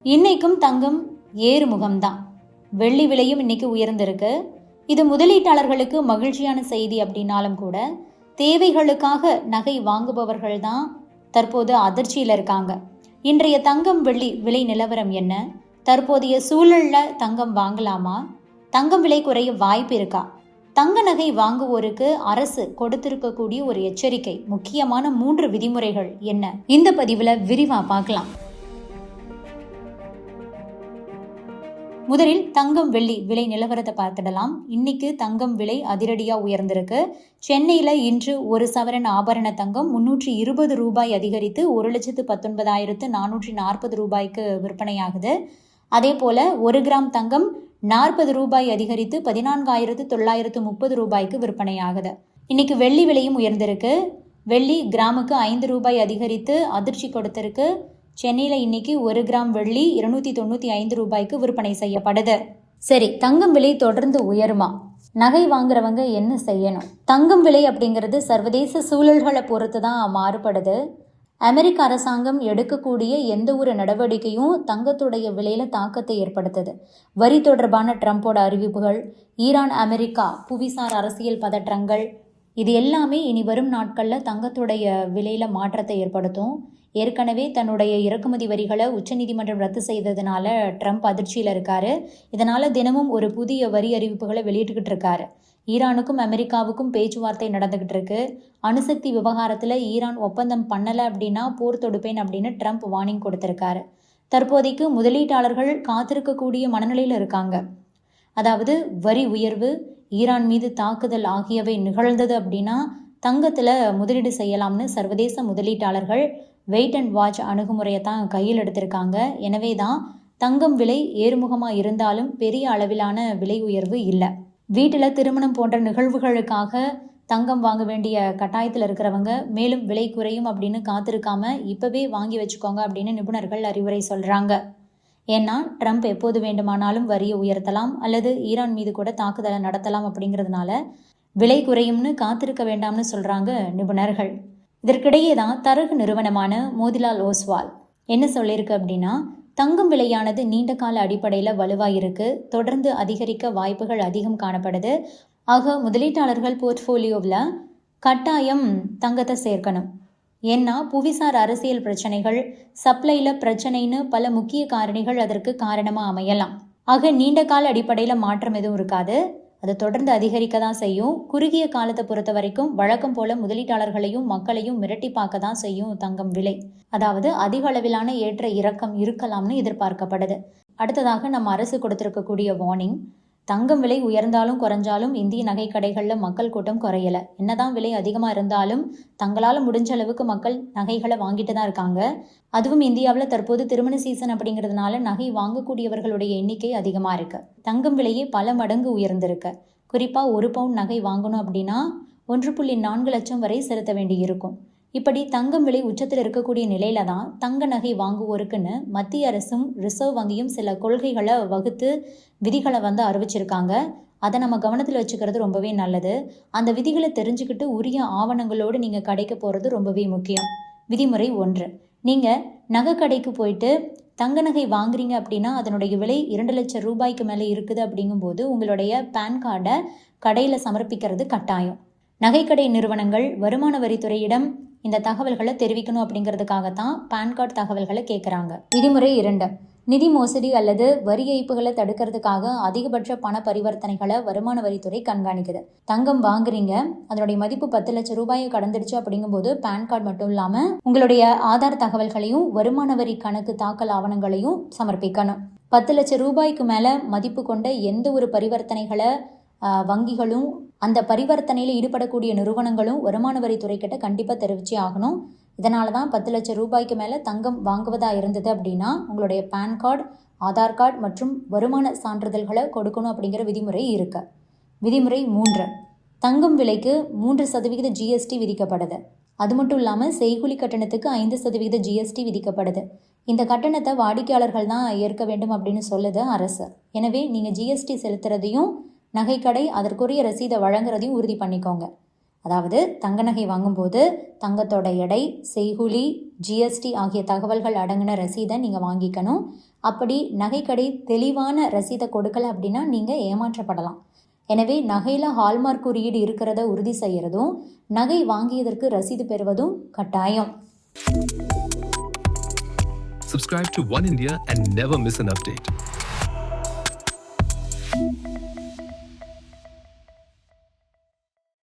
இன்னைக்கும் தங்கம் ஏறுமுகம்தான். வெள்ளி விலையும் இன்னைக்கு உயர்ந்திருக்கு. இது முதலீட்டாளர்களுக்கு மகிழ்ச்சியான செய்தி அப்படின்னாலும் கூட தேவைகளுக்காக நகை வாங்குபவர்கள் தான் தற்போது அதிர்ச்சியில் இருக்காங்க. இன்றைய தங்கம் வெள்ளி விலை நிலவரம் என்ன? தற்போதைய சூழல்ல தங்கம் வாங்கலாமா? தங்கம் விலை குறைய வாய்ப்பு இருக்கா? தங்க நகை வாங்குவோருக்கு அரசு கொடுத்திருக்கக்கூடிய ஒரு எச்சரிக்கை, முக்கியமான 3 விதிமுறைகள் என்ன? இந்த பதிவுல விரிவா பார்க்கலாம். முதலில் தங்கம் வெள்ளி விலை நிலவரத்தை பார்த்துடலாம். இன்னைக்கு தங்கம் விலை அதிரடியா உயர்ந்திருக்கு. சென்னையில இன்று ஒரு சவரன் ஆபரண தங்கம் 320 ரூபாய் அதிகரித்து 1,19,440 ரூபாய்க்கு விற்பனையாகுது. அதே போல 1 கிராம் தங்கம் 40 ரூபாய் அதிகரித்து 14,930 ரூபாய்க்கு விற்பனையாகுது. இன்னைக்கு வெள்ளி விலையும் உயர்ந்திருக்கு. வெள்ளி கிராமுக்கு 5 ரூபாய் அதிகரித்து அதிர்ச்சி கொடுத்திருக்கு. சென்னையில் இன்னைக்கு 1 கிராம் வெள்ளி 295 ரூபாய்க்கு விற்பனை செய்யப்படுது. சரி, தங்கம் விலை தொடர்ந்து உயருமா? நகை வாங்குறவங்க என்ன செய்யணும்? தங்கம் விலை அப்படிங்கிறது சர்வதேச சூழல்களை பொறுத்து தான் மாறுபடுது. அமெரிக்க அரசாங்கம் எடுக்கக்கூடிய எந்த ஒரு நடவடிக்கையும் தங்கத்துடைய விலையில தாக்கத்தை ஏற்படுத்துது. வரி தொடர்பான ட்ரம்போட அறிவிப்புகள், ஈரான் அமெரிக்கா புவிசார் அரசியல் பதற்றங்கள், இது எல்லாமே இனி வரும் நாட்களில் தங்கத்துடைய விலையில மாற்றத்தை ஏற்படுத்தும். ஏற்கனவே தன்னுடைய இறக்குமதி வரிகளை உச்சநீதிமன்றம் ரத்து செய்ததுனால ட்ரம்ப் அதிர்ச்சியில் இருக்காரு. இதனால தினமும் ஒரு புதிய வரி அறிவிப்புகளை வெளியிட்டுக்கிட்டு இருக்காரு. ஈரானுக்கும் அமெரிக்காவுக்கும் பேச்சுவார்த்தை நடந்துகிட்டு இருக்கு. அணுசக்தி விவகாரத்தில் ஈரான் ஒப்பந்தம் பண்ணலை அப்படின்னா போர் தொடுப்பேன் அப்படின்னு ட்ரம்ப் வார்னிங் கொடுத்திருக்காரு. தற்போதைக்கு முதலீட்டாளர்கள் காத்திருக்கக்கூடிய மனநிலையில் இருக்காங்க. அதாவது வரி உயர்வு, ஈரான் மீது தாக்குதல் ஆகியவை நிகழ்ந்தது அப்படின்னா தங்கத்தில் முதலீடு செய்யலாம்னு சர்வதேச முதலீட்டாளர்கள் வெயிட் அண்ட் வாட்ச் அணுகுமுறையை தான் கையில் எடுத்திருக்காங்க. எனவே தான் தங்கம் விலை ஏறுமுகமாக இருந்தாலும் பெரிய அளவிலான விலை உயர்வு இல்லை. வீட்டில் திருமணம் போன்ற நிகழ்வுகளுக்காக தங்கம் வாங்க வேண்டிய கட்டாயத்தில் இருக்கிறவங்க மேலும் விலை குறையும் அப்படின்னு காத்திருக்காம இப்போவே வாங்கி வச்சுக்கோங்க அப்படின்னு நிபுணர்கள் அறிவுரை சொல்கிறாங்க. ஏன்னா ட்ரம்ப் எப்போது வேண்டுமானாலும் வரியை உயர்த்தலாம் அல்லது ஈரான் மீது கூட தாக்குதலை நடத்தலாம். அப்படிங்கிறதுனால விலை குறையும்னு காத்திருக்க வேண்டாம்னு சொல்கிறாங்க நிபுணர்கள். இதற்கிடையே தான் தரகு நிறுவனமான மோதிலால் ஓஸ்வால் என்ன சொல்லியிருக்கு அப்படின்னா, தங்கம் விலையானது நீண்ட கால அடிப்படையில் வலுவாயிருக்கு, தொடர்ந்து அதிகரிக்க வாய்ப்புகள் அதிகம் காணப்படுது. ஆக முதலீட்டாளர்கள் போர்ட்ஃபோலியோவில் கட்டாயம் தங்கத்தை சேர்க்கணும். ஏன்னா புவிசார் அரசியல் பிரச்சனைகள், சப்ளையில் பிரச்சனைன்னு பல முக்கிய காரணிகள் அதற்கு காரணமாக அமையலாம். ஆக நீண்ட கால அடிப்படையில் மாற்றம் எதுவும் இருக்காது, அது தொடர்ந்து அதிகரிக்க தான் செய்யும். குறுகிய காலத்தை பொறுத்த வரைக்கும் வழக்கம் போல முதலீட்டாளர்களையும் மக்களையும் மிரட்டி பார்க்க தான் செய்யும் தங்கம் விலை. அதாவது அதிக அளவிலான ஏற்ற இறக்கம் இருக்கலாம்னு எதிர்பார்க்கப்படுது. அடுத்ததாக நம்ம அரசு கொடுத்திருக்கக்கூடிய வார்னிங், தங்கம் விலை உயர்ந்தாலும் குறைஞ்சாலும் இந்திய நகை கடைகளில் மக்கள் கூட்டம் குறையலை. என்னதான் விலை அதிகமாக இருந்தாலும் தங்களால் முடிஞ்ச அளவுக்கு மக்கள் நகைகளை வாங்கிட்டு தான் இருக்காங்க. அதுவும் இந்தியாவில் தற்போது திருமண சீசன் அப்படிங்கிறதுனால நகை வாங்கக்கூடியவர்களுடைய எண்ணிக்கை அதிகமாக இருக்கு. தங்கம் விலையே பல மடங்கு உயர்ந்திருக்கு. குறிப்பாக 1 பவுண்ட் நகை வாங்கணும் அப்படின்னா 1.4 லட்சம் வரை செலுத்த வேண்டி இருக்கும். இப்படி தங்கம் விலை உச்சத்தில் இருக்கக்கூடிய நிலையில தான் தங்க நகை வாங்குவோருக்குன்னு மத்திய அரசும் ரிசர்வ் வங்கியும் சில கொள்கைகளை வகுத்து விதிகளை அறிவிச்சிருக்காங்க. அதை நம்ம கவனத்தில் வச்சுக்கிறது ரொம்பவே நல்லது. அந்த விதிகளை தெரிஞ்சுக்கிட்டு உரிய ஆவணங்களோடு நீங்கள் கடைக்கு போகிறது ரொம்பவே முக்கியம். விதிமுறை 1, நீங்கள் நகை கடைக்கு போயிட்டு தங்க நகை வாங்குறீங்க அப்படின்னா அதனுடைய விலை 2 லட்சம் ரூபாய்க்கு மேலே இருக்குது. அப்படிங்கும்போது உங்களுடைய பேன் கார்டை கடையில் சமர்ப்பிக்கிறது கட்டாயம். நகைக்கடை நிறுவனங்கள் வருமான வரித்துறையிடம் இந்த தகவல்களை தெரிவிக்கணும் அப்படிங்கிறதுக்காகத்தான் பேன் கார்டு தகவல்களை கேட்குறாங்க. விதிமுறை 2, நிதி மோசடி அல்லது வரி ஏய்ப்புகளை தடுக்கிறதுக்காக அதிகபட்ச பண பரிவர்த்தனைகளை வருமான வரித்துறை கண்காணிக்குது. தங்கம் வாங்குறீங்க, அதனுடைய மதிப்பு 10 லட்சம் ரூபாயை கடந்துடுச்சு அப்படிங்கும்போது பேன் கார்டு மட்டும் இல்லாமல் உங்களுடைய ஆதார் தகவல்களையும் வருமான வரி கணக்கு தாக்கல் ஆவணங்களையும் சமர்ப்பிக்கணும். 10 லட்சம் ரூபாய்க்கு மேலே மதிப்பு கொண்ட எந்த ஒரு பரிவர்த்தனைகளை வங்கிகளும் அந்த பரிவர்த்தனையில் ஈடுபடக்கூடிய நிறுவனங்களும் வருமான வரித்துறைக்கிட்ட கண்டிப்பாக தெரிவிச்சே ஆகணும். இதனால தான் 10 லட்சம் ரூபாய்க்கு மேலே தங்கம் வாங்குவதாக இருந்தது அப்படின்னா உங்களுடைய பேன் கார்டு, ஆதார் கார்டு மற்றும் வருமான சான்றிதழ்களை கொடுக்கணும் அப்படிங்கிற விதிமுறை இருக்கு. விதிமுறை 3, தங்கம் விலைக்கு 3% ஜிஎஸ்டி விதிக்கப்படுது. அது மட்டும் இல்லாமல் செய்கூலி கட்டணத்துக்கு 5% ஜிஎஸ்டி விதிக்கப்படுது. இந்த கட்டணத்தை வாடிக்கையாளர்கள் தான் ஏற்க வேண்டும் அப்படின்னு சொல்லுது அரசு. எனவே நீங்கள் ஜிஎஸ்டி செலுத்துறதையும் நகைக்கடை அதற்குரிய ரசீதை வழங்குறதையும் உறுதி பண்ணிக்கோங்க. அதாவது தங்க நகை வாங்கும்போது தங்கத்தோட எடை, செய்கூலி, ஜிஎஸ்டி ஆகிய தகவல்கள் அடங்கின ரசீதை நீங்கள் வாங்கிக்கணும். அப்படி நகைக்கடை தெளிவான ரசீதை கொடுக்கல அப்படின்னா நீங்கள் ஏமாற்றப்படலாம். எனவே நகையில் ஹால்மார்க் குறியீடு இருக்கிறத உறுதி செய்யறதும், நகை வாங்கியதற்கு ரசீது பெறுவதும் கட்டாயம். Subscribe to One India and never miss an update.